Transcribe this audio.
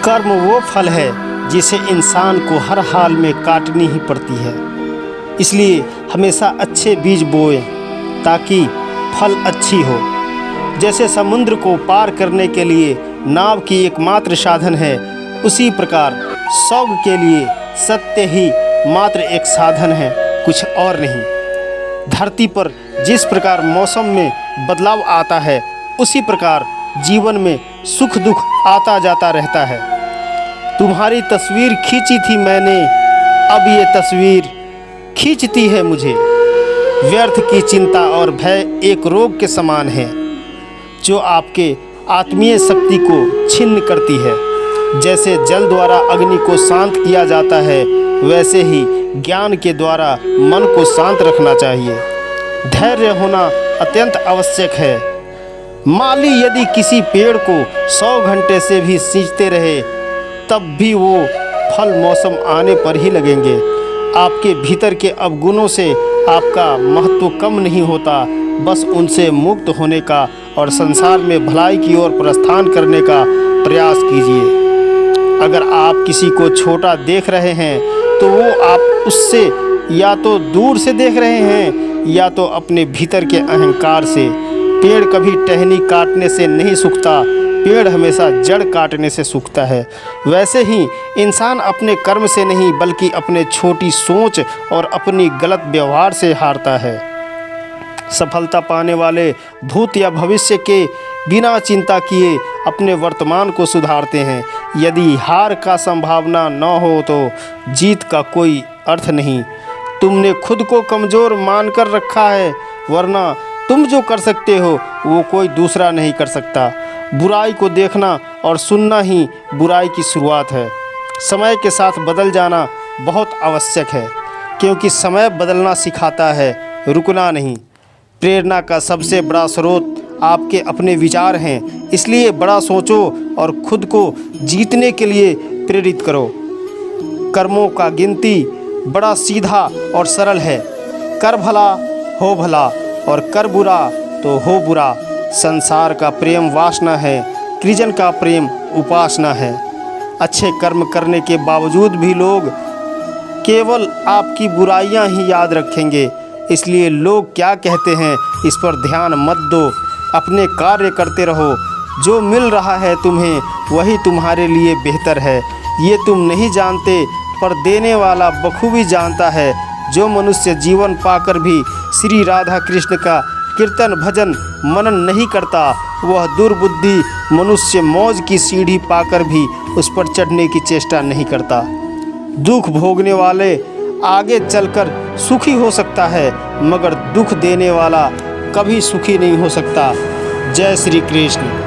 कर्म वो फल है जिसे इंसान को हर हाल में काटनी ही पड़ती है। इसलिए हमेशा अच्छे बीज बोएं ताकि फल अच्छी हो। जैसे समुद्र को पार करने के लिए नाव की एकमात्र साधन है, उसी प्रकार शौक के लिए सत्य ही मात्र एक साधन है, कुछ और नहीं। धरती पर जिस प्रकार मौसम में बदलाव आता है, उसी प्रकार जीवन में सुख दुख आता जाता रहता है। तुम्हारी तस्वीर खींची थी मैंने, अब ये तस्वीर खींचती है मुझे। व्यर्थ की चिंता और भय एक रोग के समान है जो आपके आत्मीय शक्ति को छिन्न करती है। जैसे जल द्वारा अग्नि को शांत किया जाता है, वैसे ही ज्ञान के द्वारा मन को शांत रखना चाहिए। धैर्य होना अत्यंत आवश्यक है। माली यदि किसी पेड़ को 100 घंटे से भी सींचते रहे, तब भी वो फल मौसम आने पर ही लगेंगे। आपके भीतर के अवगुणों से आपका महत्व कम नहीं होता, बस उनसे मुक्त होने का और संसार में भलाई की ओर प्रस्थान करने का प्रयास कीजिए। अगर आप किसी को छोटा देख रहे हैं तो वो आप उससे या तो दूर से देख रहे हैं या तो अपने भीतर के अहंकार से। पेड़ कभी टहनी काटने से नहीं सूखता, पेड़ हमेशा जड़ काटने से सूखता है। वैसे ही इंसान अपने कर्म से नहीं बल्कि अपने छोटी सोच और अपनी गलत व्यवहार से हारता है। सफलता पाने वाले भूत या भविष्य के बिना चिंता किए अपने वर्तमान को सुधारते हैं। यदि हार का संभावना न हो तो जीत का कोई अर्थ नहीं। तुमने खुद को कमज़ोर मानकर रखा है, वरना तुम जो कर सकते हो वो कोई दूसरा नहीं कर सकता। बुराई को देखना और सुनना ही बुराई की शुरुआत है। समय के साथ बदल जाना बहुत आवश्यक है, क्योंकि समय बदलना सिखाता है, रुकना नहीं। प्रेरणा का सबसे बड़ा स्रोत आपके अपने विचार हैं, इसलिए बड़ा सोचो और खुद को जीतने के लिए प्रेरित करो। कर्मों का गिनती बड़ा सीधा और सरल है। कर भला हो भला और कर बुरा तो हो बुरा। संसार का प्रेम वासना है, कृजन का प्रेम उपासना है। अच्छे कर्म करने के बावजूद भी लोग केवल आपकी बुराइयां ही याद रखेंगे। इसलिए लोग क्या कहते हैं इस पर ध्यान मत दो, अपने कार्य करते रहो। जो मिल रहा है तुम्हें वही तुम्हारे लिए बेहतर है। ये तुम नहीं जानते, पर देने वाला बखूबी जानता है। जो मनुष्य जीवन पाकर भी श्री राधा कृष्ण का कीर्तन भजन मनन नहीं करता, वह दुर्बुद्धि मनुष्य मौज की सीढ़ी पाकर भी उस पर चढ़ने की चेष्टा नहीं करता। दुख भोगने वाले आगे चलकर सुखी हो सकता है, मगर दुख देने वाला कभी सुखी नहीं हो सकता। जय श्री कृष्ण।